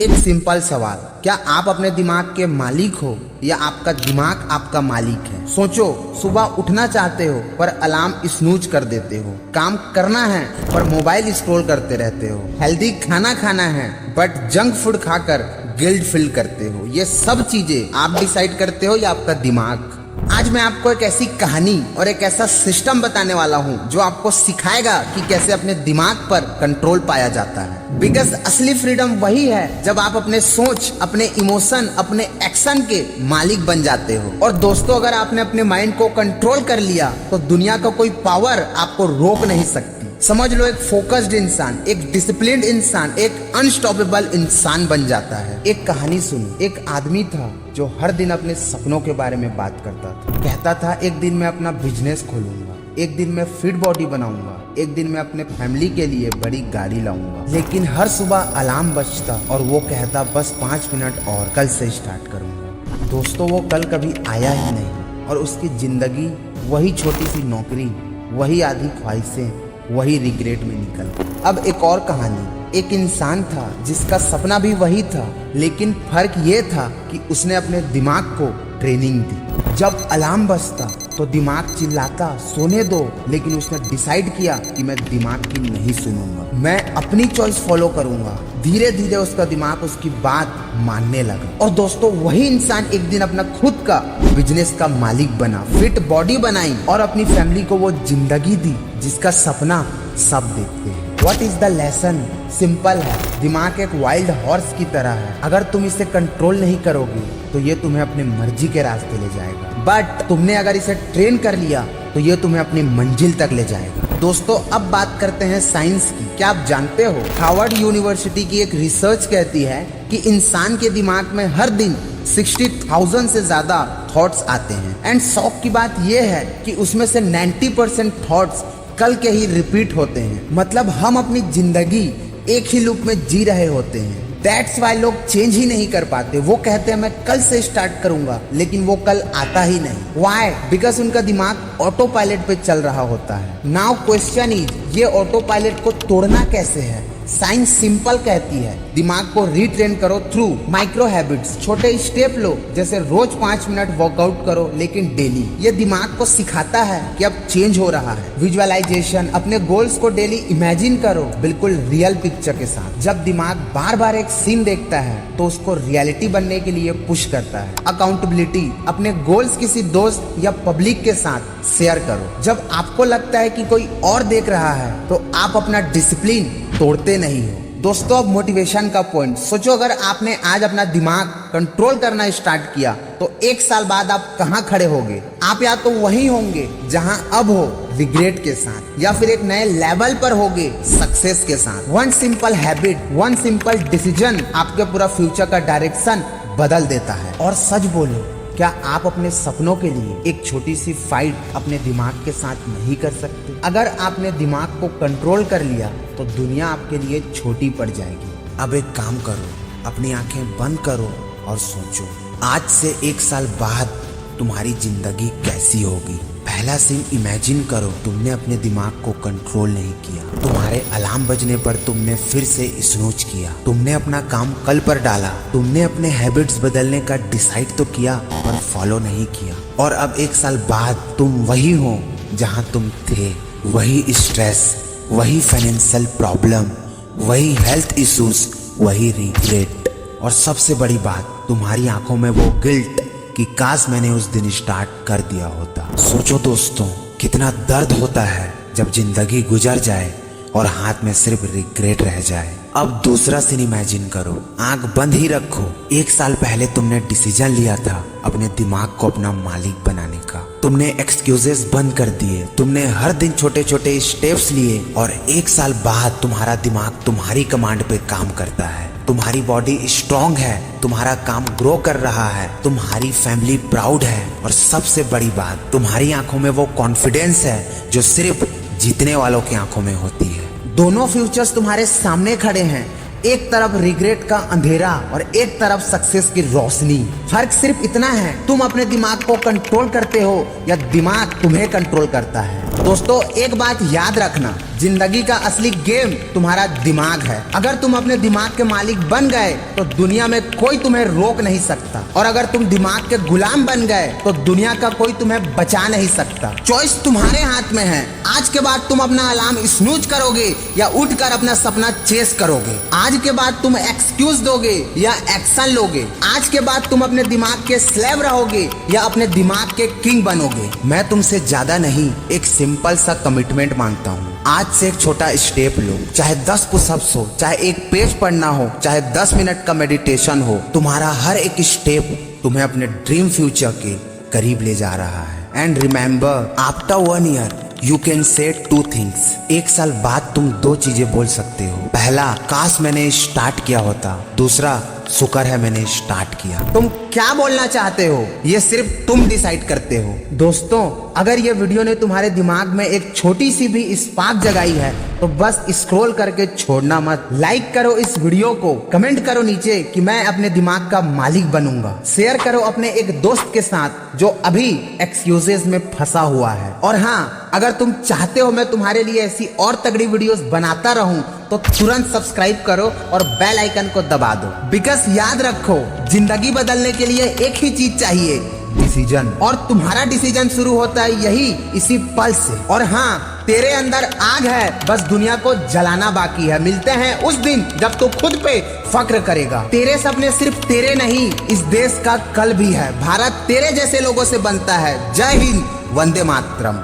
एक सिंपल सवाल, क्या आप अपने दिमाग के मालिक हो या आपका दिमाग आपका मालिक है? सोचो, सुबह उठना चाहते हो पर अलार्म स्नूज कर देते हो, काम करना है पर मोबाइल स्क्रॉल करते रहते हो, हेल्दी खाना खाना है बट जंक फूड खाकर गिल्ट फील करते हो। ये सब चीजें आप डिसाइड करते हो या आपका दिमाग? आज मैं आपको एक ऐसी कहानी और एक ऐसा सिस्टम बताने वाला हूँ जो आपको सिखाएगा कि कैसे अपने दिमाग पर कंट्रोल पाया जाता है। बिकॉज असली फ्रीडम वही है जब आप अपने सोच, अपने इमोशन, अपने एक्शन के मालिक बन जाते हो। और दोस्तों, अगर आपने अपने माइंड को कंट्रोल कर लिया तो दुनिया का कोई पावर आपको रोक नहीं सकती। समझ लो, एक फोकस्ड इंसान, एक डिसिप्लिन्ड इंसान, एक अनस्टॉपेबल इंसान बन जाता है। एक कहानी सुनो। एक आदमी था जो हर दिन अपने सपनों के बारे में बात करता था। कहता था, एक दिन मैं अपना बिजनेस खोलूंगा, एक दिन मैं फिट बॉडी बनाऊंगा, एक दिन मैं अपने फैमिली के लिए बड़ी गाड़ी लाऊंगा। लेकिन हर सुबह अलार्म बजता और वो कहता, बस 5 मिनट और, कल से स्टार्ट करूंगा। दोस्तों, वो कल कभी आया ही नहीं और उसकी जिंदगी वही छोटी सी नौकरी, वही आधी ख्वाहिशें, वही रिग्रेट में निकल। अब एक और कहानी। एक इंसान था जिसका सपना भी वही था, लेकिन फर्क ये था कि उसने अपने दिमाग को ट्रेनिंग दी। जब अलार्म बजता तो दिमाग चिल्लाता, सोने दो, लेकिन उसने डिसाइड किया कि मैं दिमाग की नहीं सुनूंगा, मैं अपनी चॉइस फॉलो करूंगा। धीरे धीरे उसका दिमाग उसकी बात मानने लगा। और दोस्तों, वही इंसान एक दिन अपना खुद का बिजनेस का मालिक बना, फिट बॉडी बनाई और अपनी फैमिली को वो जिंदगी दी जिसका सपना सब देखते हैं। What is the lesson? Simple है, दिमाग एक वाइल्ड हॉर्स की तरह है। अगर तुम इसे कंट्रोल नहीं करोगे तो ये तुम्हें अपनी मर्जी के रास्ते ले जाएगा, बट तुमने अगर इसे ट्रेन कर लिया तो ये तुम्हें अपनी मंजिल तक ले जाएगा। दोस्तों, अब बात करते हैं साइंस की। क्या आप जानते हो, हार्वर्ड यूनिवर्सिटी की एक रिसर्च कहती है कि इंसान के दिमाग में हर दिन 60,000 से ज्यादा थॉट्स आते हैं। एंड शॉक की बात यह है कि उसमें से 90% थॉट्स कल के ही रिपीट होते हैं। मतलब हम अपनी जिंदगी एक ही लूप में जी रहे होते हैं। दैट्स वाई लोग चेंज ही नहीं कर पाते। वो कहते हैं मैं कल से स्टार्ट करूंगा, लेकिन वो कल आता ही नहीं। वाई? बिकॉज उनका दिमाग ऑटो पायलट पे चल रहा होता है। नाउ क्वेश्चन इज, ये ऑटो पायलट को तोड़ना कैसे है? साइंस सिंपल कहती है, दिमाग को रीट्रेन करो थ्रू माइक्रो हैबिट्स। छोटे स्टेप लो, जैसे रोज 5 मिनट वर्कआउट करो, लेकिन डेली। ये दिमाग को सिखाता है कि अब चेंज हो रहा है। विजुअलाइजेशन, अपने गोल्स को डेली इमेजिन करो, बिल्कुल रियल पिक्चर के साथ। जब दिमाग बार बार एक सीन देखता है तो उसको रियलिटी बनने के लिए पुश करता है। अकाउंटेबिलिटी, अपने गोल्स किसी दोस्त या पब्लिक के साथ शेयर करो। जब आपको लगता है कि कोई और देख रहा है तो आप अपना डिसिप्लिन तोड़ते नहीं हो। दोस्तों, अब मोटिवेशन का पॉइंट। सोचो, अगर आपने आज अपना दिमाग कंट्रोल करना स्टार्ट किया तो 1 साल बाद आप कहाँ खड़े होंगे? आप या तो वहीं होंगे जहां अब हो, रिग्रेट के साथ, या फिर एक नए लेवल पर होंगे, सक्सेस के साथ। One simple habit, one simple decision आपके पूरा फ्यूचर का डायरेक्शन बदल देता है। और सच बोलो, क्या आप अपने सपनों के लिए एक छोटी सी फाइट अपने दिमाग के साथ नहीं कर सकते? अगर आपने दिमाग को कंट्रोल कर लिया तो दुनिया आपके लिए छोटी पड़ जाएगी। अब एक काम करो, अपनी आंखें बंद करो और सोचो, आज से 1 साल बाद तुम्हारी जिंदगी कैसी होगी। पहला सीन इमेजिन करो, तुमने अपने दिमाग को कंट्रोल नहीं किया, तुम्हारे अलार्म बजने पर तुमने फिर से स्नूज किया, तुमने अपना काम कल पर डाला, तुमने अपने हैबिट्स बदलने का डिसाइड तो किया पर फॉलो नहीं किया। और अब 1 साल बाद तुम वही हो जहां तुम थे। वही स्ट्रेस, वही फाइनेंशियल प्रॉब्लम, वही हेल्थ इश्यूज, वही रिग्रेट, और सबसे बड़ी बात, तुम्हारी आंखों में वो गिल्ट कि काश मैंने उस दिन स्टार्ट कर दिया होता। सोचो दोस्तों, कितना दर्द होता है जब जिंदगी गुजर जाए और हाथ में सिर्फ रिग्रेट रह जाए। अब दूसरा सीन इमेजिन करो, आंख बंद ही रखो। 1 साल पहले तुमने डिसीजन लिया था अपने दिमाग को अपना मालिक बनाने का। तुमने एक्सक्यूजेस बंद कर दिए, तुमने हर दिन छोटे छोटे स्टेप्स लिए, और 1 साल बाद तुम्हारा दिमाग तुम्हारी कमांड पे काम करता है। तुम्हारी बॉडी स्ट्रांग है, तुम्हारा काम ग्रो कर रहा है, तुम्हारी फैमिली प्राउड है, और सबसे बड़ी बात, तुम्हारी आंखों में वो कॉन्फिडेंस है जो सिर्फ जीतने वालों की आंखों में होती है। दोनों फ्यूचर्स तुम्हारे सामने खड़े हैं, एक तरफ रिग्रेट का अंधेरा और एक तरफ सक्सेस की रोशनी। फर्क सिर्फ इतना है, तुम अपने दिमाग को कंट्रोल करते हो या दिमाग तुम्हें कंट्रोल करता है। दोस्तों, एक बात याद रखना, जिंदगी का असली गेम तुम्हारा दिमाग है। अगर तुम अपने दिमाग के मालिक बन गए तो दुनिया में कोई तुम्हें रोक नहीं सकता, और अगर तुम दिमाग के गुलाम बन गए तो दुनिया का कोई तुम्हें बचा नहीं सकता। चॉइस तुम्हारे हाथ में है। आज के बाद तुम अपना अलार्म स्नूज करोगे या उठकर अपना सपना चेस करोगे। आज के बाद तुम एक्सक्यूज दोगे या एक्शन लोगे। आज के बाद तुम अपने दिमाग के स्लेव रहोगे या अपने दिमाग के किंग बनोगे। मैं तुमसे ज्यादा नहीं, एक सिंपल सा कमिटमेंट मांगता हूँ। आज से एक छोटा स्टेप लो, चाहे 10 पुशअप्स हो, चाहे एक पेज पढ़ना हो, चाहे 10 मिनट का मेडिटेशन हो। तुम्हारा हर एक स्टेप तुम्हें अपने ड्रीम फ्यूचर के करीब ले जा रहा है। And remember, after 1 year you can say 2 things. 1 साल बाद तुम 2 चीजें बोल सकते हो। पहला, काश मैंने स्टार्ट किया होता। दूसरा, शुक्र है मैंने स्टार्ट किया। तुम क्या बोलना चाहते हो ये सिर्फ तुम डिसाइड करते हो। दोस्तों, अगर ये वीडियो ने तुम्हारे दिमाग में एक छोटी सी भी स्पार्क जगाई है तो बस स्क्रॉल करके छोड़ना मत। लाइक करो इस वीडियो को, कमेंट करो नीचे कि मैं अपने दिमाग का मालिक बनूंगा। शेयर करो अपने एक दोस्त के साथ जो अभी एक्सक्यूजेस में फंसा हुआ है। और हाँ, अगर तुम चाहते हो मैं तुम्हारे लिए ऐसी और तगड़ी वीडियोस बनाता रहूं तो तुरंत सब्सक्राइब करो और बेल आइकन को दबा दो। बिकॉज याद रखो, जिंदगी बदलने के लिए एक ही चीज चाहिए, डिसीजन। और तुम्हारा डिसीजन शुरू होता है यही इसी पल से। और हाँ, तेरे अंदर आग है, बस दुनिया को जलाना बाकी है। मिलते हैं उस दिन जब तू खुद पे फक्र करेगा। तेरे सपने सिर्फ तेरे नहीं, इस देश का कल भी है। भारत तेरे जैसे लोगों से बनता है। जय हिंद, वंदे मातरम।